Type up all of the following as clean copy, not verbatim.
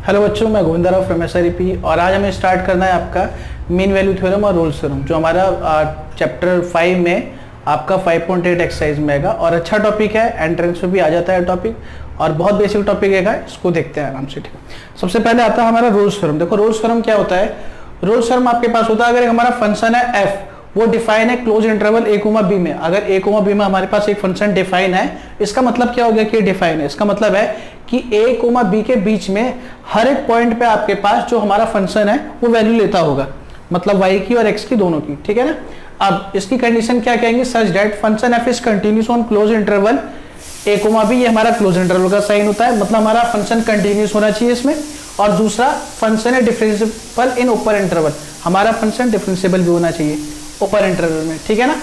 Hello बच्चों, मैं Govinda Rao from एसआरईपी और आज हमें स्टार्ट करना है आपका मीन वैल्यू थ्योरम और रोल्स थ्योरम जो हमारा चैप्टर 5 में आपका 5.8 एक्सरसाइज में आएगा। और अच्छा टॉपिक है, एंट्रेंस में भी आ जाता है टॉपिक और बहुत बेसिक टॉपिक है, इसको देखते हैं आराम से। ठीक है, सबसे पहले आता है हमारा रोल्स थ्योरम। देखो रोल्स थ्योरम क्या होता है। रोल्स थ्योरम आपके पास होता है, अगर हमारा फंक्शन है एफ, वो डिफाइन है क्लोज इंटरवल a, b में। अगर a, b में हमारे पास एक फंक्शन डिफाइन है, इसका मतलब क्या हो गया कि डिफाइन है। इसका मतलब है कि a, b के बीच में हर एक पॉइंट पे आपके पास जो हमारा फंक्शन है वो वैल्यू लेता होगा, मतलब y की और x की दोनों की। ठीक है ना। अब इसकी कंडीशन क्या कहेंगे, such that function f is continuous on close interval a, b। ये हमारा क्लोज इंटरवल का साइन होता है, मतलब हमारा फंक्शन कंटिन्यूअस होना चाहिए इसमें। और दूसरा फंक्शन है डिफरेंशिएबल इन अपर इंटरवल, हमारा फंक्शन डिफरेंशिएबल भी होना चाहिए अपर इंटरवल में। ठीक है ना।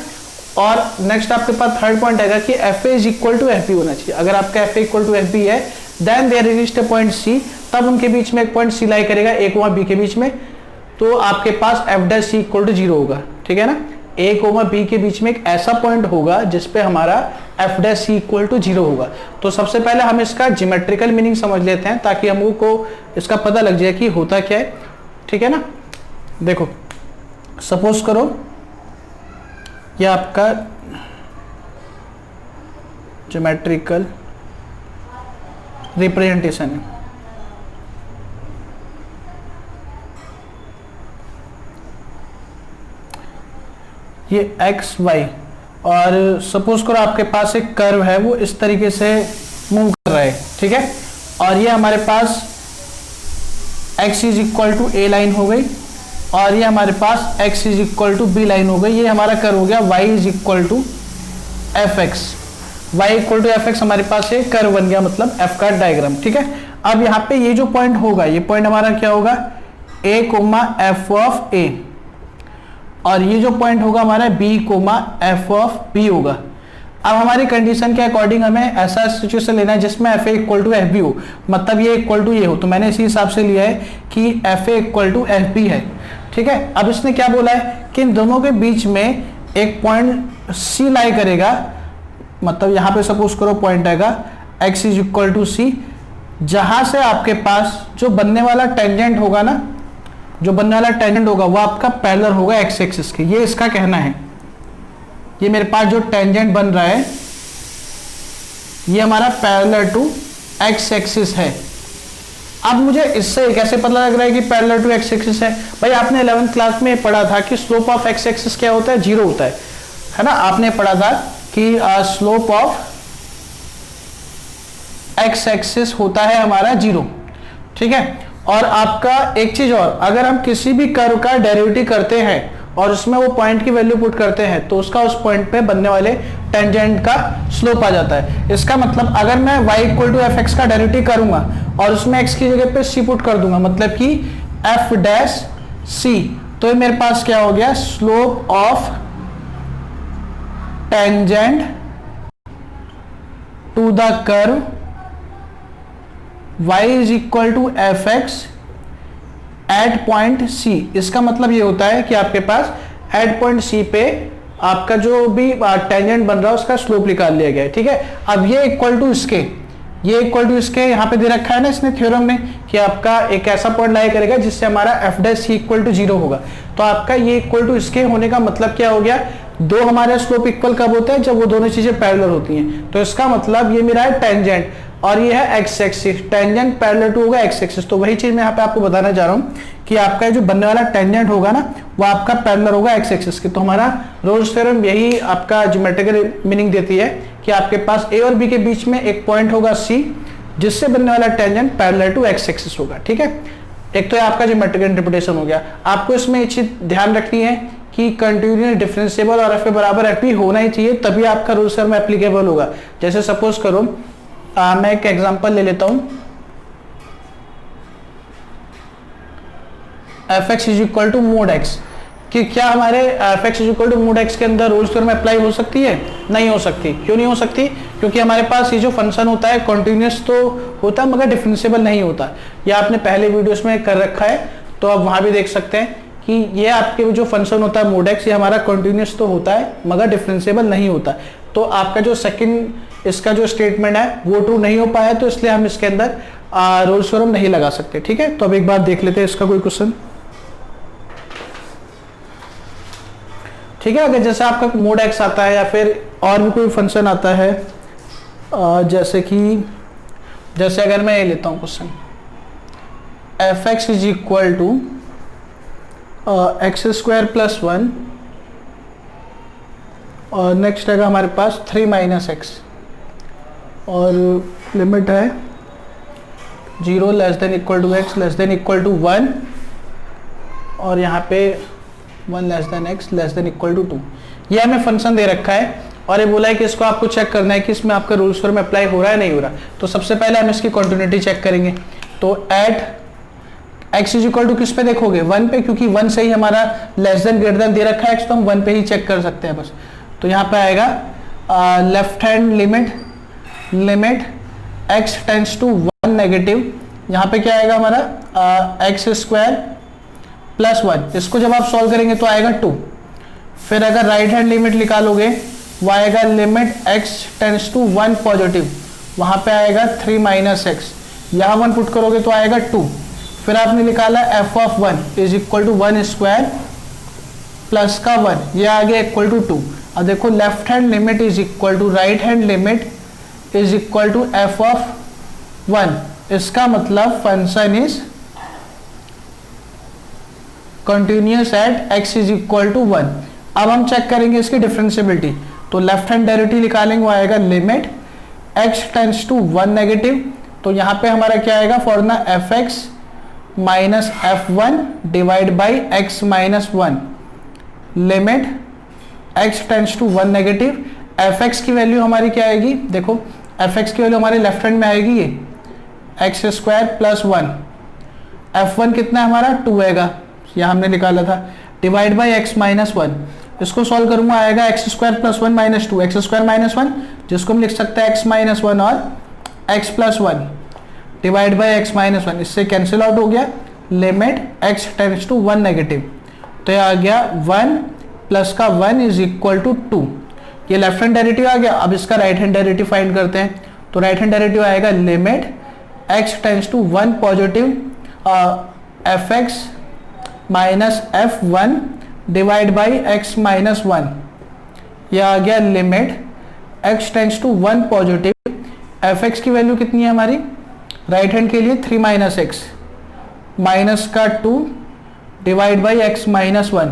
और नेक्स्ट आपके पास थर्ड पॉइंट आएगा कि F A is equal to F B होना चाहिए। अगर आपका F A equal to F B है, then there exist a point C, तब उनके बीच में एक पॉइंट सी लाई करेगा ए कोमा बी के बीच में, तो आपके पास F dash C equal to 0 होगा। ठीक है ना। ए कोमा बी के बीच में एक ऐसा पॉइंट होगा जिसपे हमारा F dash C equal to 0 होगा। तो सबसे पहले हम इसका ज्योमेट्रिकल मीनिंग समझ लेते हैं ताकि हमको इसका पता लग जाए कि होता क्या है। ठीक है ना। देखो सपोज करो यह आपका ज्योमेट्रिकल रिप्रेजेंटेशन है। ये एक्स वाई, और सपोज करो आपके पास एक कर्व है, वो इस तरीके से मूव कर रहा है। ठीक है। और ये हमारे पास X is equal to A line हो गई, और ये हमारे पास x is equal to B line हो गई। ये हमारा कर्व हो गया y is equal to F X. Y equal to F X हमारे पास ये कर्व बन गया, मतलब f का डायग्राम। ठीक है। अब यहाँ पे ये जो पॉइंट होगा, ये पॉइंट हमारा क्या होगा, a coma f of a, और ये जो पॉइंट होगा हमारा b comma f of b होगा। अब हमारी कंडीशन के अकॉर्डिंग हमें ऐसा सिचुएशन लेना है जिसमें F A equal to F B हो, मतलब ये इक्वल टू ये हो। तो मैंने इसी हिसाब से लिया है कि F A equal to F B है। ठीक है। अब इसने क्या बोला है कि इन दोनों के बीच में एक पॉइंट सी लाई करेगा, मतलब यहां पे सपोज करो पॉइंट आएगा एक्स इज इक्वल टू सी, जहां से आपके पास जो बनने वाला टेंजेंट होगा ना, जो बनने वाला टेंजेंट होगा वो आपका पैरेलल होगा एक्स एक्सिस के। ये इसका कहना है। ये मेरे पास जो टेंजेंट बन रहा है ये हमारा पैरेलल टू एक्स एक्सिस है। अब मुझे इससे कैसे पता लग रहा है कि पैरेलल टू एक्स एक्सिस है? भाई आपने 11th क्लास में पढ़ा था कि स्लोप ऑफ एक्स एक्सिस क्या होता है, 0 होता है ना। आपने पढ़ा था कि स्लोप ऑफ एक्स एक्सिस होता है हमारा 0। ठीक है। और आपका एक चीज और, अगर हम किसी भी कर्व का डेरिवेटिव करते हैं और उसमें वो पॉइंट की वैल्यू पुट करते हैं तो उसका उस पॉइंट पे बनने वाले टेंजेंट का स्लोप आ जाता है। इसका मतलब अगर मैं y equal to F X का डेरिवेटिव करूंगा और उसमें x की जगह पे c पुट कर दूंगा, मतलब कि f डैश c, तो मेरे पास क्या हो गया, slope of tangent to the curve y is equal to F X at point C। इसका मतलब ये होता है कि आपके पास एट पॉइंट C पे आपका जो भी टेंजेंट बन रहा है उसका स्लोप निकाल लिया गया है। ठीक है। अब ये इक्वल टू इसके, ये इक्वल टू इसके यहाँ पे दे रखा है ना इसने थ्योरम में कि आपका एक ऐसा पॉइंट लाई करेगा जिससे हमारा F dash C equal to 0 होगा। तो आपका ये इक्वल टू इसके होने का मतलब क्या हो गया, दो हमारे स्लोप इक्वल कब होते हैं, जब वो दोनों चीजें पैरेलल होती हैं। तो इसका मतलब ये मेरा है टेंजेंट और ये है X axis, tangent parallel to होगा एक्स एक्सिस। तो वही चीज मैं यहाँ पे आपको बताना चाह रहा हूँ कि आपका जो बनने वाला टेंजेंट होगा ना वो आपका पैरेलल होगा एक्स एक्सिस के। तो हमारा रोल्स थ्योरम यही आपका ज्योमेट्रिकल मीनिंग देती है कि आपके पास ए और बी के बीच में एक पॉइंट होगा सी, जिससे बनने वाला tangent parallel to X axis होगा। ठीक है। एक तो आपका ज्योमेट्रिकल इंटरप्रिटेशन हो गया। आपको इसमें एक चीज ध्यान रखनी है कि कंटिन्यूअस डिफरेंशिएबल और एफ ए बराबर एफ बी होना ही चाहिए, तभी आपका रूल्स थ्योरम एप्लीकेबल होगा। जैसे सपोज करो मैं एक एग्जांपल ले लेता हूं, F X is equal to mod X, कि क्या हमारे F X is equal to mod X के अंदर रोल्स थ्योरम अप्लाई हो सकती है? नहीं हो सकती। क्यों नहीं हो सकती? क्योंकि हमारे पास ये जो फंक्शन होता है कॉन्टिन्यूअस तो होता है मगर डिफरेंशिएबल नहीं होता। ये आपने पहले वीडियोस में कर रखा है, तो आप वहां भी देख सकते हैं कि ये आपके जो फंक्शन होता है मोड एक्स, ये हमारा कॉन्टिन्यूअस तो होता है मगर डिफरेंशिएबल नहीं होता। तो आपका जो सेकंड इसका जो स्टेटमेंट है वो ट्रू नहीं हो पाया, तो इसलिए हम इसके अंदर रोल्स थ्योरम नहीं लगा सकते। ठीक है, तो अब एक बार देख लेते हैं इसका कोई क्वेश्चन। ठीक है, अगर जैसे आपका मोड एक्स आता है या फिर और भी कोई फंक्शन आता है, जैसे अगर मैं ये लेता हूँ question, F X is equal to X square plus 1 और नेक्स्ट रहेगा हमारे पास 3 माइनस एक्स और लिमिट है 0 less than equal to X less than equal to 1 और यहाँ पे 1 less than X less than equal to 2। ये हमें फंक्शन दे रखा है और ये बोला है कि इसको आपको चेक करना है कि इसमें आपका रूल्स थ्योरम अप्लाई हो रहा है नहीं हो रहा। तो सबसे पहले हम इसकी कॉन्टिन्यूटी चेक करेंगे। तो at x is equal to किस पे देखोगे, 1 पे, क्योंकि 1 से ही हमारा लेस देन ग्रेटर देन दे रखा है x, तो हम 1 पे ही चेक कर सकते हैं बस। तो यहाँ पे आएगा left hand limit x tends to 1 negative, यहाँ पे क्या आएगा हमारा एक्स स्क्वायर प्लस 1, इसको जब आप सॉल्व करेंगे तो आएगा 2। फिर अगर राइट हैंड लिमिट निकालोगे वो आएगा limit x tends to 1 positive, वहाँ पे आएगा 3 माइनस एक्स, यहाँ 1 पुट करोगे तो आएगा 2। फिर आपने निकाला f of 1 is equal to 1 square plus का 1, ये आ गया इक्वल टू 2। अब देखो left hand limit is equal to right hand limit is equal to f of 1, इसका मतलब function is continuous at x is equal to 1। अब हम check करेंगे इसकी डिफरेंशियबिलिटी, तो लेफ्ट हैंड डेरिवेटिव निकालेंगे, वो आएगा limit x tends to 1 negative, तो यहाँ पे हमारा क्या आएगा formula F X minus f1 divide by x minus 1 limit x tends to 1 negative. fx की वैल्यू हमारी क्या आएगी, देखो fx की वैल्यू हमारे लेफ्ट हैंड में आएगी ये एक्स स्क्वायर प्लस 1, f1 कितना है हमारा 2 आएगा, यह हमने निकाला था, डिवाइड बाई x माइनस 1, इसको सॉल्व करूंगा आएगा x square plus 1 minus 2, x square minus 1 जिसको हम लिख सकते हैं x माइनस 1 और x plus 1 divide by x minus 1, इससे कैंसिल आउट हो गया, limit x tends to 1 negative, तो ये आ गया 1 प्लस का 1 इज इक्वल टू 2। ये लेफ्ट हैंड डेरिवेटिव आ गया। अब इसका राइट हैंड डेरिवेटिव फाइंड करते हैं, तो राइट हैंड डेरिवेटिव आएगा limit x tends to 1 positive F X minus f1 divide by x minus 1, यह आ गया limit x tends to 1 positive, F X की वैल्यू कितनी है हमारी राइट हैंड के लिए 3 माइनस एक्स माइनस का 2 डिवाइड बाई x माइनस 1,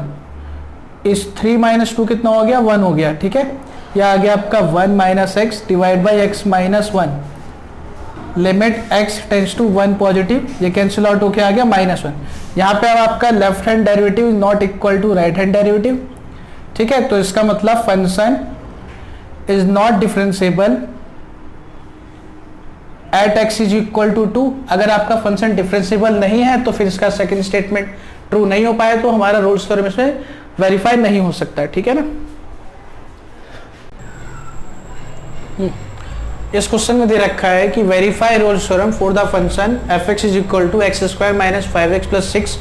इस 3 माइनस 2 कितना हो गया 1 हो गया। ठीक है, यह आ गया आपका 1 minus X divide by x minus 1 limit x tends to 1 positive, ये कैंसिल आउट होके आ गया माइनस 1। यहाँ पे अब आपका left hand derivative not equal to right hand derivative. ठीक है, तो इसका मतलब function is not differentiable at x is equal to 2। अगर आपका फंक्शन डिफरेंशिएबल नहीं है तो फिर इसका सेकंड स्टेटमेंट ट्रू नहीं हो पाए तो हमारा रोल्स थ्योरम इसमें वेरीफाई नहीं हो सकता। ठीक है ना। इस क्वेश्चन में दे रखा है कि verify Rolle's theorem for the function F X is equal to X square minus 5x plus 6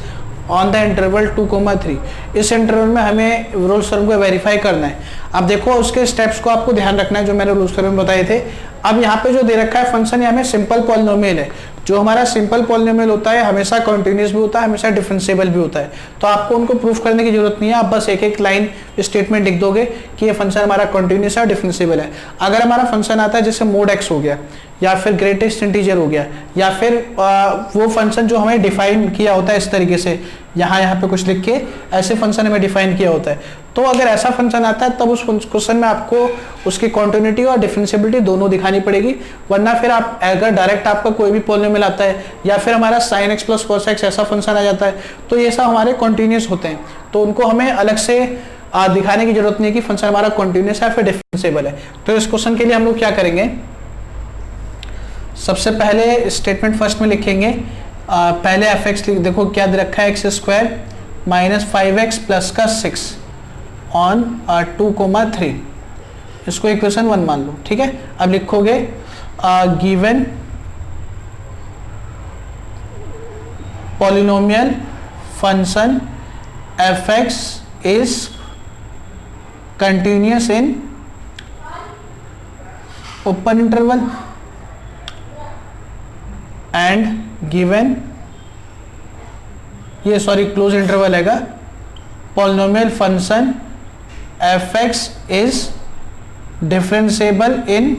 on the interval 2,3। इस इंटरवल में हमें रोल्स थ्योरम को वेरीफाई करना है। अब देखो उसके स्टेप्स को आपको ध्यान रखना है जो मैंने रोल्स थ्योरम बताए थे। अब यहाँ पे जो दे रखा है फंक्शन, ये हमें सिंपल पॉलिनोमियल है। जो हमारा सिंपल पॉलिनोमियल होता है हमेशा कॉन्टिन्यूस भी होता है, हमेशा डिफरेंशिएबल भी होता है। तो आपको उनको प्रूफ करने की जरूरत नहीं है, आप बस एक एक लाइन स्टेटमेंट लिख दोगे कि ये फंक्शन हमारा कॉन्टिन्यूस है, डिफरेंशिएबल है। अगर हमारा फंक्शन आता है जैसे मोड एक्स हो गया या फिर ग्रेटेस्ट इंटीजर हो गया या फिर वो फंक्शन जो हमें डिफाइन किया होता है इस तरीके से, यहाँ पे कुछ लिख के ऐसे फंक्शन हमें डिफाइन किया होता है, तो अगर ऐसा फंक्शन आता है तब उस क्वेश्चन में आपको उसकी कॉन्टिन्यूटी और डिफरेंशिएबिलिटी दोनों दिखानी पड़ेगी। वरना फिर आप अगर डायरेक्ट आपका कोई भी पॉलिनोमियल आता है या फिर हमारा sin x plus cos x ऐसा फंक्शन आ जाता है तो ये सब हमारे कॉन्टिन्यूस होते हैं, तो उनको हमें अलग से दिखाने की जरूरत नहीं है कि फंक्शन हमारा कॉन्टिन्यूस है फिर डिफरेंशिएबल है। तो इस क्वेश्चन के लिए हम लोग क्या करेंगे, सबसे पहले स्टेटमेंट फर्स्ट में लिखेंगे, पहले एफ एक्स देखो क्या दे रखा है x square minus 5x plus का 6 ऑन 2,3, इसको इक्वेशन 1 मान लो। ठीक है, अब लिखोगे given polynomial function F X is continuous in open interval and given, ये सॉरी क्लोज इंटरवल हैगा, polynomial function F X is differentiable in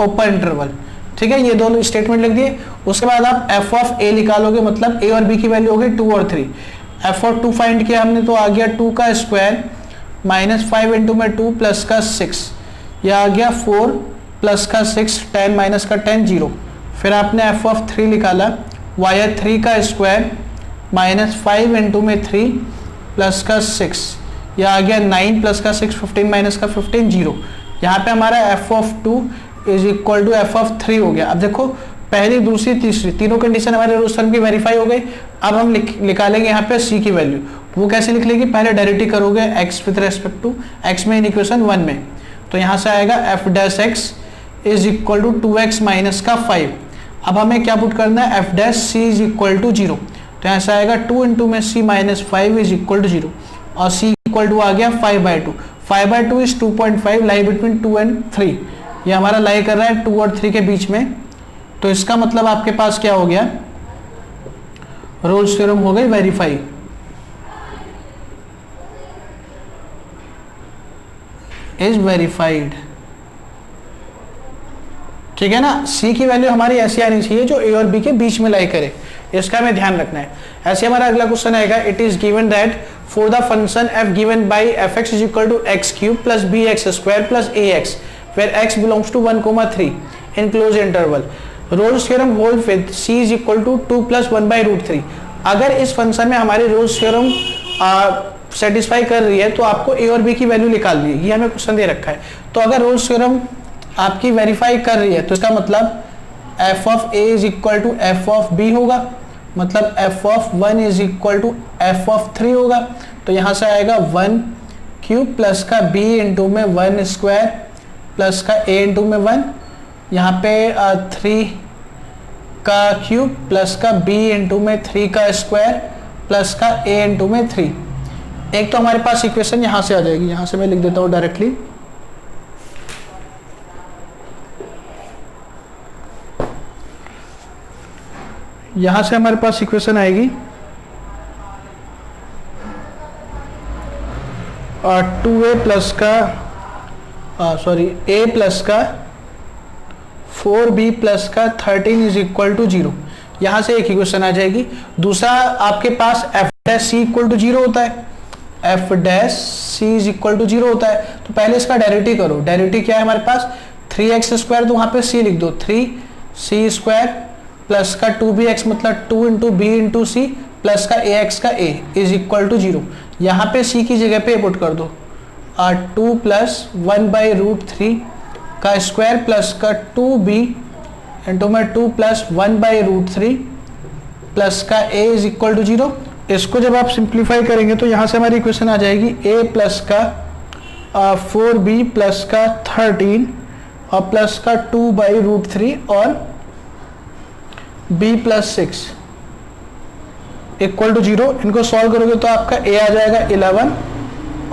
open interval. ठीक है, ये दोनों स्टेटमेंट लिख दिए। उसके बाद आप एफ ऑफ ए निकालोगे, मतलब ए और बी की वैल्यू होगी 2 और 3। एफ ऑफ 2 फाइंड किया हमने तो आ गया 2 का स्क्वायर माइनस 5 इंटू में 2 प्लस का 6, यह आ गया 4 प्लस का 6, 10 माइनस का 10 0। फिर आपने एफ ऑफ 3 निकाला, वाई 3 का स्क्वायर माइनस 5 इंटू में 3 प्लस का 6, यह आ गया 9 प्लस का 6, 15 माइनस का 15 0। यहाँ पे हमारा F of 2 is equal to F of 3 हो गया। अब देखो पहली, दूसरी, तीसरी तीनों कंडीशन हमारे रोल्स थ्योरम की वेरीफाई हो गई। अब हम निकालेंगे यहाँ पे c की वैल्यू। वो कैसे लिख लेंगे, पहले डेरिवेटिव करोगे x with respect to x में इन इक्वेशन 1 में, तो यहाँ से आएगा F dash X is equal to 2x minus का 5। अब हमें क्या पुट करना है, F dash c is equal to 0, तो यहाँ से आएगा 2 इंटू में c minus 5 is equal to 0, और c इक्वल टू आ गया 5/2। 5/2 इज 2.5, लाई बिटवीन 2 एंड 3, ये हमारा लाई कर रहा है 2 और 3 के बीच में। तो इसका मतलब आपके पास क्या हो गया, रोल्स थ्योरम हो गई वेरीफाई। Is verified. ठीक है ना, c की वैल्यू हमारी ऐसी आनी चाहिए जो a और b के बीच में लाई करे, इसका हमें ध्यान रखना है। ऐसे हमारा अगला क्वेश्चन आएगा, it is given that for the function f given by fx is equal to x cube plus bx square plus ax where x belongs to 1,3 in closed interval. Rolle's theorem holds with c is equal to 2 plus 1 by root 3. अगर इस function में हमारी Rolle's theorem satisfy कर रही है तो आपको a और b की वैल्यू निकालनी है, ये हमें क्वेश्चन दे रखा है। तो अगर रोल्स थ्योरम आपकी वेरीफाई कर रही है तो इसका मतलब f of a is equal to f of b होगा, मतलब f of 1 is equal to f of 3 होगा। तो यहाँ से आएगा 1 क्यूब प्लस का b इंटू में 1 स्क्वायर प्लस का a इंटू में 1, यहाँ पे 3 का क्यूब प्लस का b इंटू में 3 का स्क्वायर प्लस का a इंटू में 3। एक तो हमारे पास इक्वेशन यहाँ से आ जाएगी, यहाँ से मैं लिख देता हूँ डायरेक्टली, यहाँ से हमारे पास इक्वेशन आएगी 2a प्लस का a प्लस का 4b प्लस का 13 इज इक्वल टू 0। यहाँ से एक इक्वेशन आ जाएगी। दूसरा आपके पास f dash c equal to 0 होता है, f dash c is equal to 0 होता है। तो पहले इसका डेरिवेटिव करो। डेरिवेटिव क्या है हमारे पास, 3x स्क्वायर, तो वहाँ पे c लिख दो, 3c स्क्वायर प्लस का 2bx मतलब 2 into B into C plus का ax का a इज इक्वल टू 0। यहाँ पे c की जगह पे पुट कर दो 2 प्लस 1 बाई रूट 3 का स्क्वायर प्लस का 2b इंटू में 2 प्लस 1 बाई रूट 3 प्लस का a इज इक्वल टू 0। इसको जब आप सिंप्लीफाई करेंगे तो यहाँ से हमारी इक्वेशन आ जाएगी a प्लस का 4b प्लस का 13 और प्लस का 2 बाई रूट 3 और b प्लस 6 इक्वल टू 0। इनको सॉल्व करोगे तो आपका a आ जाएगा 11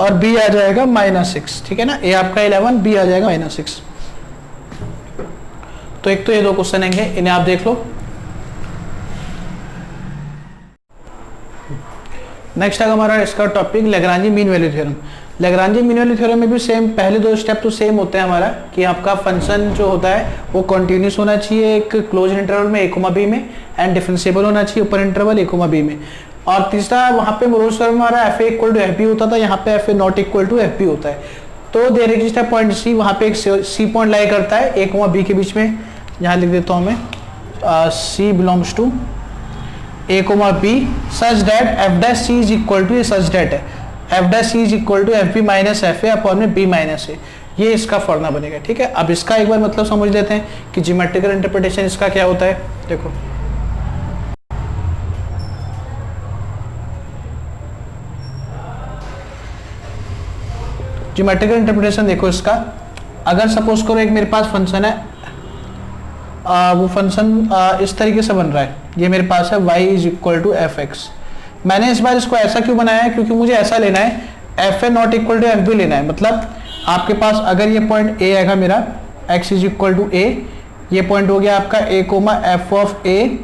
और b आ जाएगा -6। ठीक है ना, a आपका 11, b आ जाएगा -6। तो एक तो ये दो क्वेश्चन आएंगे, इन्हें आप देख लो। नेक्स्ट है हमारा इसका topic Lagrange mean value theorem. Lagrange mean value theorem में भी सेम, पहले दो स्टेप तो सेम होते हैं हमारा कि आपका फंक्शन जो होता है वो कॉन्टिन्यूस होना चाहिए एक क्लोज इंटरवल में a, b में, एंड डिफरेंशिएबल होना चाहिए ओपन इंटरवल a, b में। और तीसरा वहाँ पे रोल्स थ्योरम में हमारा fa इक्वल टू fb होता था, यहाँ पे fa not equal to fb होता है। तो देयर एग्जिस्ट है पॉइंट c, वहाँ पे एक c पॉइंट लाई करता है a, b के बीच में। यहाँ लिख देता हूँ मैं c belongs to a, b such that f dash c is equal to, such that है f dash c is equal to fb माइनस fa अपॉन में b माइनस a, ये इसका फॉर्मूला बनेगा। ठीक है, अब इसका एक बार मतलब समझ लेते हैं कि ज्योमेट्रिकल इंटरप्रिटेशन इसका क्या होता है। देखो ज्योमेट्रिकल इंटरप्रिटेशन देखो इसका, अगर सपोज करो एक मेरे पास फंक्शन है, वो फंक्शन इस तरीके से बन रहा है, ये मेरे पास है y is equal to F x. मैंने इस बार इसको ऐसा क्यों बनाया है, क्योंकि मुझे ऐसा लेना है f a not equal to F b लेना है। मतलब आपके पास अगर ये पॉइंट ए आएगा मेरा x इज इक्वल टू ए, ये पॉइंट हो गया आपका a कोमा एफ ऑफ ए।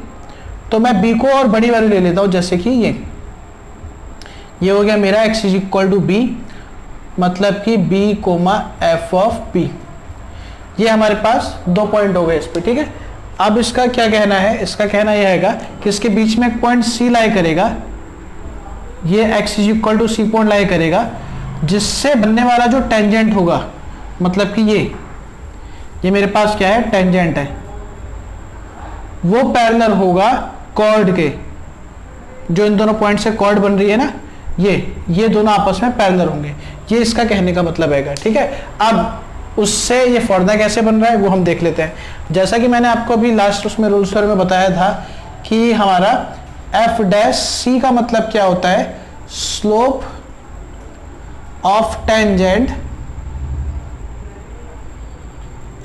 तो मैं b को और बड़ी वैल्यू ले लेता हूँ, जैसे कि ये हो गया मेरा x is equal to b, मतलब कि b comma f of b। ये हमारे पास 2 पॉइंट हो गए इस पे, ठीक है। अब इसका क्या कहना है, इसका कहना यह हैगा कि इसके बीच में एक पॉइंट c लाई करेगा, ये x is equal to c point lie करेगा, जिससे बनने वाला जो टेंजेंट होगा, मतलब कि ये मेरे पास क्या है, टेंजेंट है, वो पैरेलल होगा कॉर्ड के, जो इन दोनों पॉइंट से कॉर्ड बन रही है ना, ये दोनों आपस में पैरेलल होंगे। ये इसका कहने का मतलब है, ठीक है। अब उससे ये फॉर्मूला कैसे बन रहा है वो हम देख लेते हैं। जैसा कि मैंने आपको अभी लास्ट उसमें रूल्स में बताया था कि हमारा एफ डैश सी का मतलब क्या होता है, slope of tangent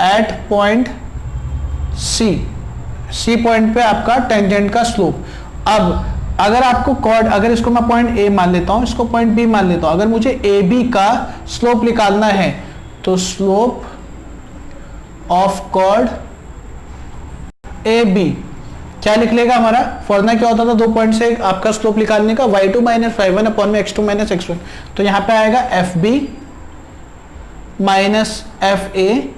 at point c point पे आपका टेंजेंट का स्लोप। अब अगर आपको कॉर्ड, अगर इसको मैं पॉइंट ए मान लेता हूं, इसको पॉइंट बी मान लेता हूं, अगर मुझे ए बी का स्लोप निकालना है तो slope of chord a b क्या लिख लेगा, हमारा फॉर्मूला क्या होता था 2 पॉइंट से आपका स्लोप निकालने का, y2 माइनस y1 अपॉन में x2 माइनस x1। तो यहाँ पे आएगा f B minus F A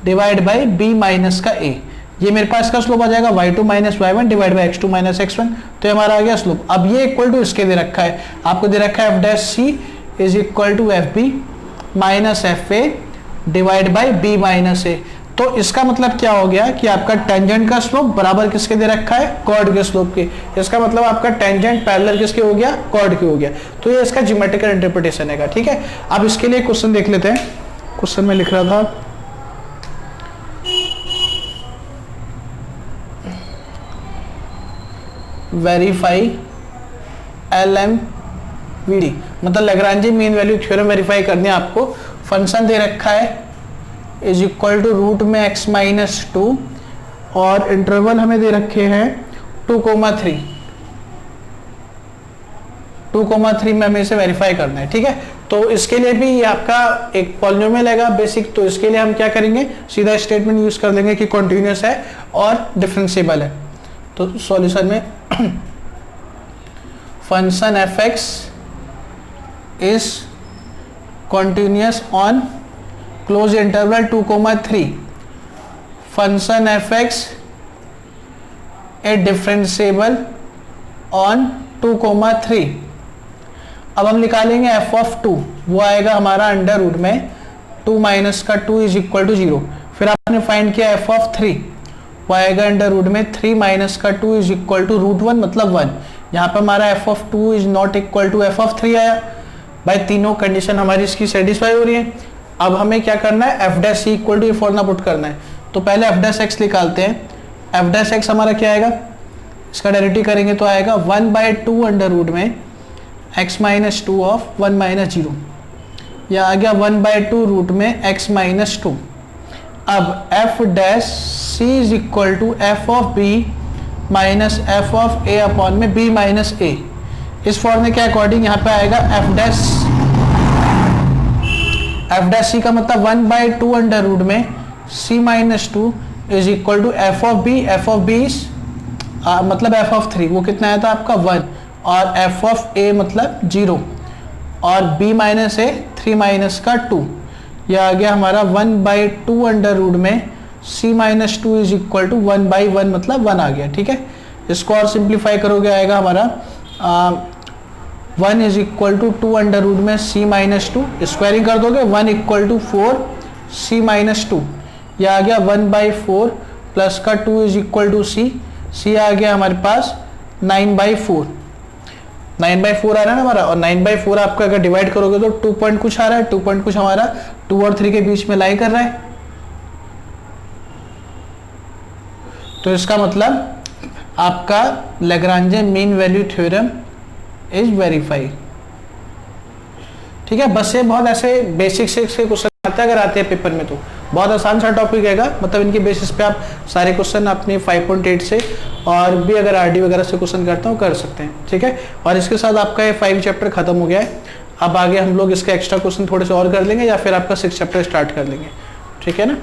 divide by B minus का ए। ये मेरे पास का स्लोप आ जाएगा y2 minus y1 divide by x2 minus x1। तो हमारा आ गया स्लोप। अब ये इक्वल टू इसके दे रखा है, आपको दे रखा है F dash C is equal to F B minus F A divide by B minus A. तो इसका मतलब क्या हो गया कि आपका टेंजेंट का स्लोप बराबर किसके दे रखा है, कॉर्ड के स्लोप के। इसका मतलब आपका टेंजेंट पैरेलल किसके हो गया, कॉर्ड के हो गया। तो ये इसका ज्योमेट्रिकल इंटरप्रिटेशन है, ठीक है। अब इसके लिए क्वेश्चन देख लेते हैं। क्वेश्चन में लिख रहा था वेरीफाई LMVD, मतलब लैग्रांजी मीन वैल्यू थ्योरम वेरीफाई करने आपको। फंक्शन दे रखा है इज इक्वल टू रूट में x माइनस 2 और इंटरवल हमें दे रखे हैं 2,3 में हमें इसे वेरीफाई करना है, ठीक है। तो इसके लिए भी ये आपका एक पॉलिनोमियल है बेसिक। तो इसके लिए हम क्या करेंगे, सीधा स्टेटमेंट यूज कर देंगे कि कॉन्टिन्यूस है और डिफरेंशिएबल है। तो सॉल्यूशन में function F X is continuous on close interval 2,3, function F x A differentiable on 2,3। अब हम निकालेंगे एफ ऑफ 2, वो आएगा हमारा अंडर रूट में 2 माइनस का 2 इज इक्वल टू 0। फिर आपने फाइंड किया एफ ऑफ 3, वो आएगा अंडर रूट में 3 माइनस का 2 इज इक्वल टू रूट 1 मतलब 1। यहाँ पे हमारा F of 2 is not equal to F of 3 आया। भाई तीनों कंडीशन हमारी इसकी सेटिस्फाई हो रही है। अब हमें क्या करना है, F dash C equal to ये फॉर्मूला पुट करना है। तो पहले एफ डैश एक्स निकालते हैं। एफ डैश एक्स हमारा क्या आएगा, इसका डेरिवेटिव करेंगे तो आएगा 1/2 अंडर रूट में x माइनस 2 ऑफ 1 माइनस 0, या आ गया 1/2 रूट में x माइनस 2। अब f dash C is equal to F of b minus f of a upon में बी माइनस ए। इस फॉर्मूले के अकॉर्डिंग यहाँ पे आएगा एफ डैश सी का मतलब 1/2 अंडर रूट में c minus 2 is equal to F of B. F of B मतलब एफ ऑफ 3, वो कितना आया था आपका 1, और एफ ऑफ ए मतलब 0, और b माइनस ए 3 माइनस का 2, यह आ गया हमारा 1/2 अंडर रूट में c minus 2 is equal to 1/1 मतलब 1 आ गया, ठीक है। इसको और सिंप्लीफाई करोगे आएगा हमारा 1 is equal to 2 under root में c माइनस 2, स्क्वायरिंग कर दोगे 1 इक्वल टू 4 c माइनस 2, यह आ गया 1/4 प्लस का 2 इज इक्वल टू c आ गया हमारे पास 9/4 आ रहा है ना हमारा। और 9/4 आपका अगर डिवाइड करोगे तो 2 पॉइंट कुछ आ रहा है, 2 पॉइंट कुछ हमारा 2 और 3 के बीच में लाई कर रहा है। तो इसका मतलब आपका Lagrange mean value theorem is verified, ठीक है। बस ये बहुत ऐसे बेसिक से क्वेश्चन आते हैं, अगर आते हैं पेपर में तो बहुत आसान सा टॉपिक है, मतलब इनके बेसिस पे आप सारे क्वेश्चन अपने 5.8 से और भी अगर आरडी वगैरह से क्वेश्चन करता हूँ कर सकते हैं, ठीक है। और इसके साथ आपका ये 5 चैप्टर खत्म हो गया है। अब आगे हम लोग इसके एक्स्ट्रा क्वेश्चन थोड़े से और कर लेंगे, या फिर आपका 6 चैप्टर स्टार्ट कर लेंगे, ठीक है ना।